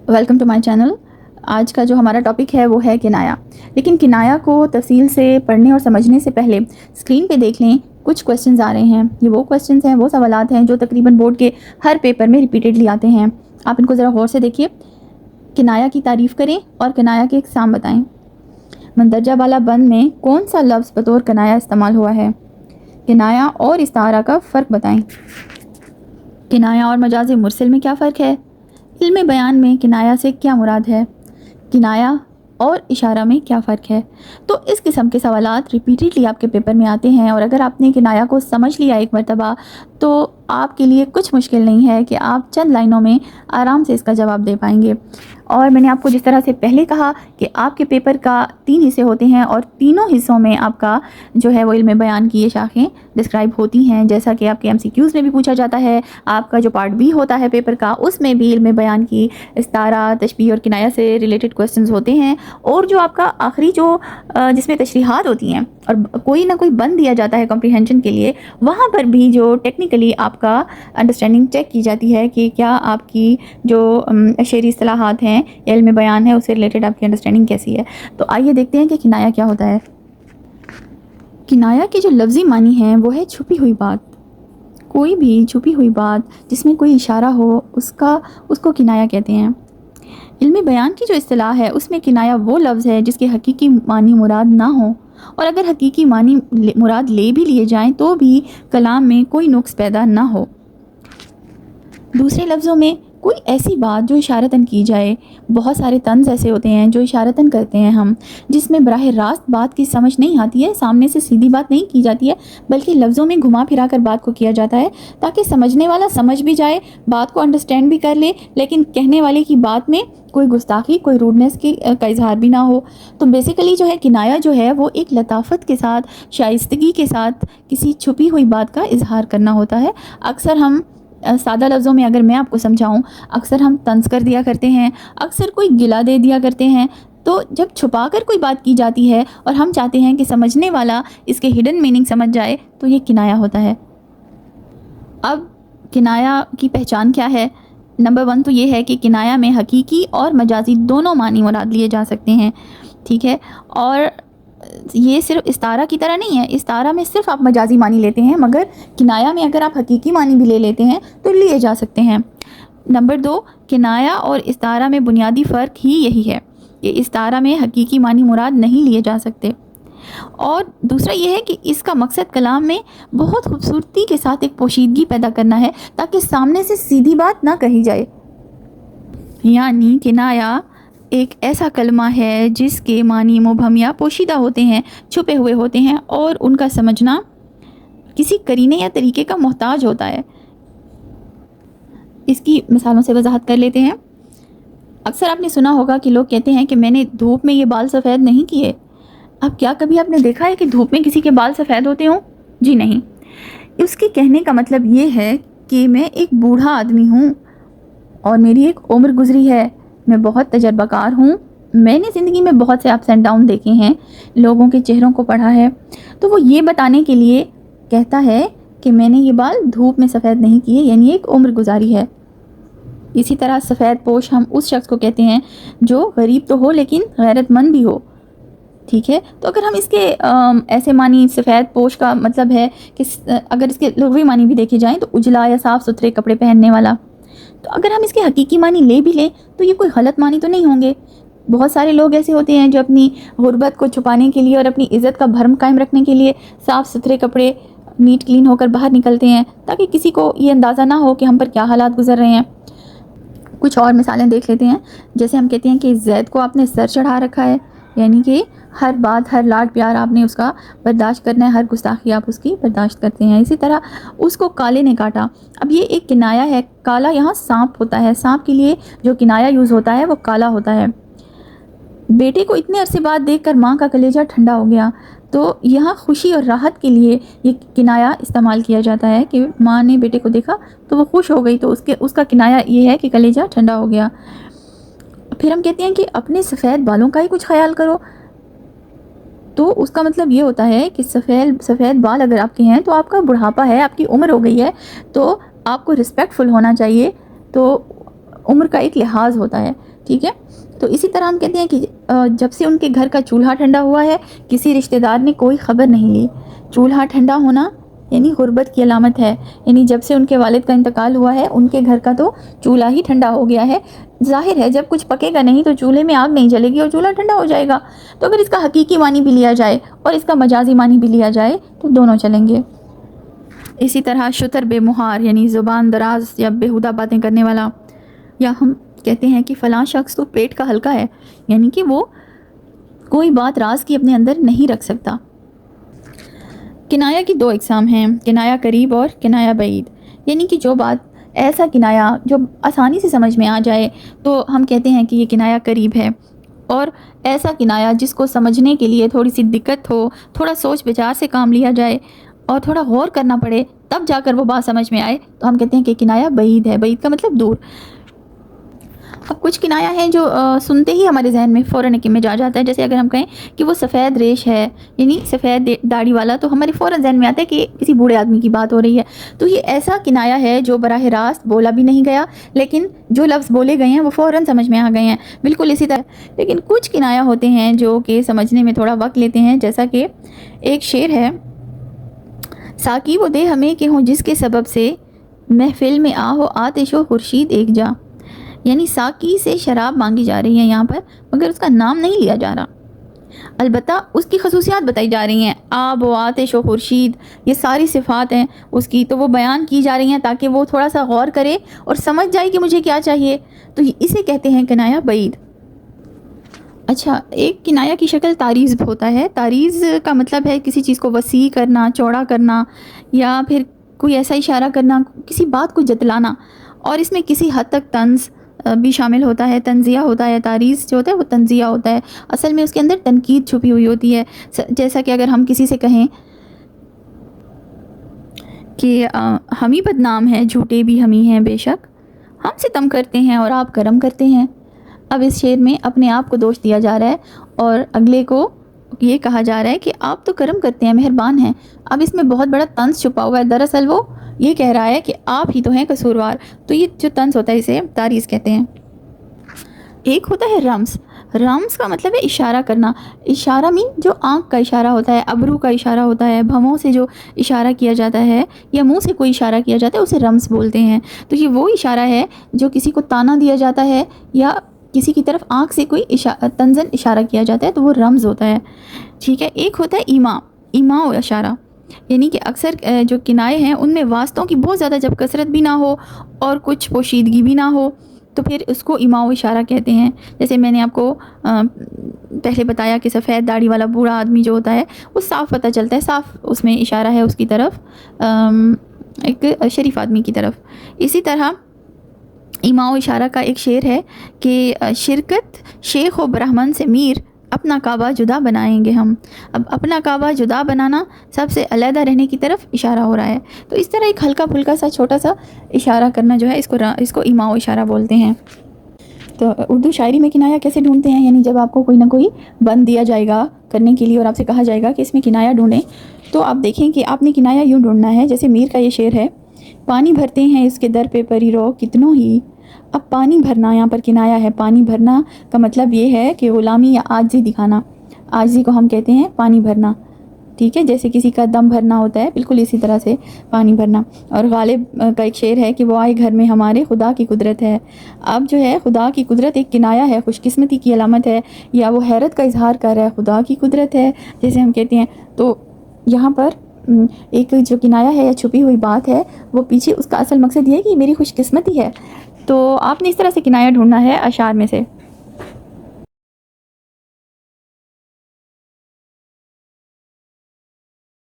Welcome to my channel. आज का जो हमारा टॉपिक है वो है किनाया। लेकिन किनाया को तफसील से पढ़ने और समझने से पहले स्क्रीन पे देख लें, कुछ क्वेश्चंस आ रहे हैं। ये वो क्वेश्चंस हैं, वो सवालात हैं जो तकरीबन बोर्ड के हर पेपर में रिपीटेडली आते हैं। आप इनको ज़रा गौर से देखिए। किनाया की तारीफ़ करें और किनाया के इकसाम बताएं। मंदरजा वाला बंद में कौन सा लफ्ज़ बतौर किनाया इस्तेमाल हुआ है? किनाया और इस्तारा का फ़र्क बताएं। किनाया और मजाज़ मुरसिल में क्या फ़र्क है? इल्म बयान में किनाया से क्या मुराद है? किनाया और इशारा में क्या फ़र्क है? तो इस किस्म के सवालात रिपीटेडली आपके पेपर में आते हैं, और अगर आपने किनाया को समझ लिया एक मरतबा तो आपके लिए कुछ मुश्किल नहीं है कि आप चंद लाइनों में आराम से इसका जवाब दे पाएंगे। और मैंने आपको जिस तरह से पहले कहा कि आपके पेपर का 3 हिस्से होते हैं, और तीनों हिस्सों में आपका जो है वो इल्म बयान की ये शाखें डिस्क्राइब होती हैं। जैसा कि आपके MCQs में भी पूछा जाता है, आपका जो पार्ट बी होता है पेपर का, उसमें भी इल्म बयान की इस्तारा, तशबीह और किनाया से रिलेटेड क्वेश्चंस होते हैं। और जो आपका आखिरी जो जिसमें तशरीहात होती हैं और कोई ना कोई बन दिया जाता है कॉम्प्रिहेंशन के लिए, वहाँ पर भी जो टेक्निकली आपका अंडरस्टैंडिंग चेक की जाती है कि क्या आपकी जो शेरी इस्तिलाहात हैं या इल्म बयान है उससे रिलेटेड आपकी अंडरस्टैंडिंग कैसी है। तो आइए देखते हैं कि किनाया क्या होता है। किनाया के जो लफ्ज़ी मानी हैं वो है छुपी हुई बात। कोई भी छुपी हुई बात जिसमें कोई इशारा हो उसको किनाया कहते हैं। इल्म बयान की जो इस्तिलाह है उसमें किनाया वो लफ्ज़ है जिसके हकीकी मानी मुराद ना हो, और अगर हकीकी मानी मुराद ले भी लिए जाएं तो भी कलाम में कोई नुक्स पैदा ना हो। दूसरे लफ्ज़ों में कोई ऐसी बात जो इशारतन की जाए। बहुत सारे तंज़ ऐसे होते हैं जो इशारतन करते हैं हम, जिसमें बराह रास्त बात की समझ नहीं आती है, सामने से सीधी बात नहीं की जाती है, बल्कि लफ्ज़ों में घुमा फिरा कर बात को किया जाता है ताकि समझने वाला समझ भी जाए, बात को अंडरस्टैंड भी कर ले, लेकिन कहने वाले की बात में कोई गुस्ताखी, कोई रूडनेस का इजहार भी ना हो। तो बेसिकली जो है किनाया जो है वो एक लताफत के साथ, शाइस्तगी के साथ किसी छुपी हुई बात का इजहार करना होता है। अक्सर हम सादा लफ्ज़ों में अगर मैं आपको समझाऊं, अक्सर हम तंज़ कर दिया करते हैं, अक्सर कोई गिला दे दिया करते हैं। तो जब छुपा कर कोई बात की जाती है और हम चाहते हैं कि समझने वाला इसके हिडन मीनिंग समझ जाए, तो ये किनाया होता है। अब किनाया की पहचान क्या है? नंबर 1 तो ये है कि किनाया में हकीकी और मजाजी दोनों मानी मुराद लिए जा सकते हैं, ठीक है। और ये सिर्फ इस्तारा की तरह नहीं है, इस्तारा में सिर्फ आप मजाजी मानी लेते हैं, मगर किनाया में अगर आप हकीकी मानी भी ले लेते हैं तो लिए जा सकते हैं। नंबर 2, किनाया और इस्तारा में बुनियादी फ़र्क ही यही है कि इस्तारा में हकीकी मानी मुराद नहीं लिए जा सकते, और दूसरा ये है कि इसका मकसद कलाम में बहुत खूबसूरती के साथ एक पोशीदगी पैदा करना है ताकि सामने से सीधी बात ना कही जाए। यानी किनाया एक ऐसा कलमा है जिसके मानी मुबहम या पोशीदा होते हैं, छुपे हुए होते हैं, और उनका समझना किसी करीने या तरीके का मोहताज होता है। इसकी मिसालों से वजाहत कर लेते हैं। अक्सर आपने सुना होगा कि लोग कहते हैं कि मैंने धूप में ये बाल सफ़ेद नहीं किए। अब क्या कभी आपने देखा है कि धूप में किसी के बाल सफ़ेद होते हों? जी नहीं। उसके कहने का मतलब ये है कि मैं एक बूढ़ा आदमी हूँ और मेरी एक उम्र गुजरी है, मैं बहुत तजर्बाकार हूँ, मैंने ज़िंदगी में बहुत से अप्स एंड डाउन देखे हैं, लोगों के चेहरों को पढ़ा है। तो वो ये बताने के लिए कहता है कि मैंने ये बाल धूप में सफ़ेद नहीं किए, यानी एक उम्र गुजारी है। इसी तरह सफ़ेद पोश हम उस शख्स को कहते हैं जो गरीब तो हो लेकिन गैरतमंद भी हो, ठीक है। तो अगर हम इसके ऐसे मानी सफ़ेद पोश का मतलब है कि अगर इसके लुग़वी मानी भी देखे जाएँ तो उजला या साफ़ सुथरे कपड़े पहनने वाला। तो अगर हम इसके हकीकी मानी ले भी लें तो ये कोई गलत मानी तो नहीं होंगे। बहुत सारे लोग ऐसे होते हैं जो अपनी गुर्बत को छुपाने के लिए और अपनी इज़्ज़त का भरम कायम रखने के लिए साफ़ सुथरे कपड़े, नीट क्लीन होकर बाहर निकलते हैं ताकि किसी को ये अंदाज़ा ना हो कि हम पर क्या हालात गुजर रहे हैं। कुछ और मिसालें देख लेते हैं। जैसे हम कहते हैं कि ज़ैद को आपने सर चढ़ा रखा है, यानी कि हर बात, हर लाड प्यार आपने उसका बर्दाश्त करना है, हर गुस्ताखी आप उसकी बर्दाश्त करते हैं। इसी तरह उसको काले ने काटा। अब ये एक किनाया है। काला यहाँ सांप होता है, सांप के लिए जो किनाया यूज़ होता है वो काला होता है। बेटे को इतने अरसे बाद देखकर माँ का कलेजा ठंडा हो गया, तो यहाँ खुशी और राहत के लिए ये किनाया इस्तेमाल किया जाता है कि माँ ने बेटे को देखा तो वो खुश हो गई, तो उसका किनाया ये है कि कलेजा ठंडा हो गया। फिर हम कहते हैं कि अपने सफ़ेद बालों का ही कुछ ख्याल करो, तो उसका मतलब ये होता है कि सफ़ेद बाल अगर आपके हैं तो आपका बुढ़ापा है, आपकी उम्र हो गई है, तो आपको रिस्पेक्टफुल होना चाहिए। तो उम्र का एक लिहाज होता है। ٹھیک ہے. تو اسی طرح ہم کہتے ہیں کہ جب سے ان کے گھر کا چولہا ٹھنڈا ہوا ہے کسی رشتہ دار نے کوئی خبر نہیں لی. چولہا ٹھنڈا ہونا یعنی غربت کی علامت ہے. یعنی جب سے ان کے والد کا انتقال ہوا ہے ان کے گھر کا تو چولہا ہی ٹھنڈا ہو گیا ہے. ظاہر ہے جب کچھ پکے گا نہیں تو چولہے میں آگ نہیں جلے گی اور چولہا ٹھنڈا ہو جائے گا. تو اگر اس کا حقیقی معنی بھی لیا جائے اور اس کا مجازی معنی بھی لیا جائے تو دونوں چلیں گے. اسی طرح شتر بے مہار یعنی زبان دراز یا بیہودہ باتیں کرنے والا، یا ہم کہتے ہیں کہ فلاں شخص تو پیٹ کا ہلکا ہے، یعنی کہ وہ کوئی بات راز کی اپنے اندر نہیں رکھ سکتا. کنایا کی دو اقسام ہیں، کنایا قریب اور کنایا بعید. یعنی کہ جو بات ایسا کنایا جو آسانی سے سمجھ میں آ جائے تو ہم کہتے ہیں کہ یہ کنایا قریب ہے، اور ایسا کنایا جس کو سمجھنے کے لیے تھوڑی سی دقت ہو، تھوڑا سوچ بچار سے کام لیا جائے اور تھوڑا غور کرنا پڑے تب جا کر وہ بات سمجھ میں آئے تو ہم کہتے ہیں کہ کنایا بعید ہے. بعید کا مطلب دور. اب کچھ کنایا ہیں جو سنتے ہی ہمارے ذہن میں فوراً ایک امیج آ جاتا ہے. جیسے اگر ہم کہیں کہ وہ سفید ریش ہے یعنی سفید داڑھی والا، تو ہمارے فوراً ذہن میں آتا ہے کہ کسی بوڑھے آدمی کی بات ہو رہی ہے. تو یہ ایسا کنایا ہے جو براہ راست بولا بھی نہیں گیا لیکن جو لفظ بولے گئے ہیں وہ فوراً سمجھ میں آ گئے ہیں. بالکل اسی طرح لیکن کچھ کنایا ہوتے ہیں جو کہ سمجھنے میں تھوڑا وقت لیتے ہیں. جیسا کہ ایک شعر ہے، ساقی وہ دے ہمیں کہ ہوں جس کے سبب سے محفل میں آہو آتش و خورشید ایک جا. یعنی ساقی سے شراب مانگی جا رہی ہے یہاں پر مگر اس کا نام نہیں لیا جا رہا، البتہ اس کی خصوصیات بتائی جا رہی ہیں. آب و آتش و خورشید یہ ساری صفات ہیں اس کی، تو وہ بیان کی جا رہی ہیں تاکہ وہ تھوڑا سا غور کرے اور سمجھ جائے کہ مجھے کیا چاہیے. تو اسے کہتے ہیں کنایا بعید. اچھا، ایک کنایا کی شکل تعریض ہوتا ہے. تعریض کا مطلب ہے کسی چیز کو وسیع کرنا، چوڑا کرنا، یا پھر کوئی ایسا اشارہ کرنا، کسی بات کو جتلانا، اور اس میں کسی حد تک طنز بھی شامل ہوتا ہے، تنزیہ ہوتا ہے. تعریض جو ہوتا ہے وہ تنزیہ ہوتا ہے. اصل میں اس کے اندر تنقید چھپی ہوئی ہوتی ہے. جیسا کہ اگر ہم کسی سے کہیں کہ ہم ہی بدنام ہیں، جھوٹے بھی ہم ہی ہیں، بے شک ہم ستم کرتے ہیں اور آپ کرم کرتے ہیں. اب اس شعر میں اپنے آپ کو دوش دیا جا رہا ہے اور اگلے کو یہ کہا جا رہا ہے کہ آپ تو کرم کرتے ہیں، مہربان ہیں. اب اس میں بہت بڑا طنز چھپا ہوا ہے. دراصل وہ یہ کہہ رہا ہے کہ آپ ہی تو ہیں قصوروار. تو یہ جو طنز ہوتا ہے اسے تعریض کہتے ہیں. ایک ہوتا ہے رمز. رمز کا مطلب ہے اشارہ کرنا. اشارہ مین جو آنکھ کا اشارہ ہوتا ہے، ابرو کا اشارہ ہوتا ہے، بھووں سے جو اشارہ کیا جاتا ہے یا منہ سے کوئی اشارہ کیا جاتا ہے اسے رمز بولتے ہیں. تو یہ وہ اشارہ ہے جو کسی کو تانا دیا جاتا ہے یا کسی کی طرف آنکھ سے کوئی تنزن اشارہ کیا جاتا ہے تو وہ رمز ہوتا ہے. ٹھیک ہے. ایک ہوتا ہے ایما. ایما و اشارہ، یعنی کہ اکثر جو کنائے ہیں ان میں واسطوں کی بہت زیادہ جب کثرت بھی نہ ہو اور کچھ پوشیدگی بھی نہ ہو تو پھر اس کو ایما و اشارہ کہتے ہیں. جیسے میں نے آپ کو پہلے بتایا کہ سفید داڑھی والا بوڑھا آدمی جو ہوتا ہے وہ صاف پتہ چلتا ہے، صاف اس میں اشارہ ہے اس کی طرف، ایک شریف آدمی کی طرف. اسی طرح ایما و اشارہ کا ایک شعر ہے کہ شرکت شیخ و برہمن سے میر اپنا کعبہ جدا بنائیں گے ہم. اب اپنا کعبہ جدا بنانا سب سے علیحدہ رہنے کی طرف اشارہ ہو رہا ہے. تو اس طرح ایک ہلکا پھلکا سا چھوٹا سا اشارہ کرنا جو ہے اس کو ایما و اشارہ بولتے ہیں. تو اردو شاعری میں کنایا کیسے ڈھونڈتے ہیں؟ یعنی جب آپ کو کوئی نہ کوئی بند دیا جائے گا کرنے کے لیے اور آپ سے کہا جائے گا کہ اس میں کنایا ڈھونڈیں تو آپ دیکھیں کہ آپ نے کنایا یوں ڈھونڈنا ہے. جیسے میر کا یہ شعر ہے، پانی بھرتے ہیں اس کے در پہ پری رو کتنوں ہی. اب پانی بھرنا یہاں پر کنایا ہے. پانی بھرنا کا مطلب یہ ہے کہ غلامی یا عاجزی دکھانا. عاجزی کو ہم کہتے ہیں پانی بھرنا. ٹھیک ہے. جیسے کسی کا دم بھرنا ہوتا ہے بالکل اسی طرح سے پانی بھرنا. اور غالب کا ایک شعر ہے کہ وہ آئے گھر میں ہمارے خدا کی قدرت ہے. اب جو ہے خدا کی قدرت ایک کنایا ہے، خوش قسمتی کی علامت ہے، یا وہ حیرت کا اظہار کر رہا ہے خدا کی قدرت ہے جیسے ہم کہتے ہیں. تو یہاں پر ایک جو کنایا ہے یا چھپی ہوئی بات ہے وہ پیچھے اس کا اصل مقصد یہ ہے کہ میری خوش قسمتی ہے. تو آپ نے اس طرح سے کنایا ڈھونڈنا ہے اشعار میں سے.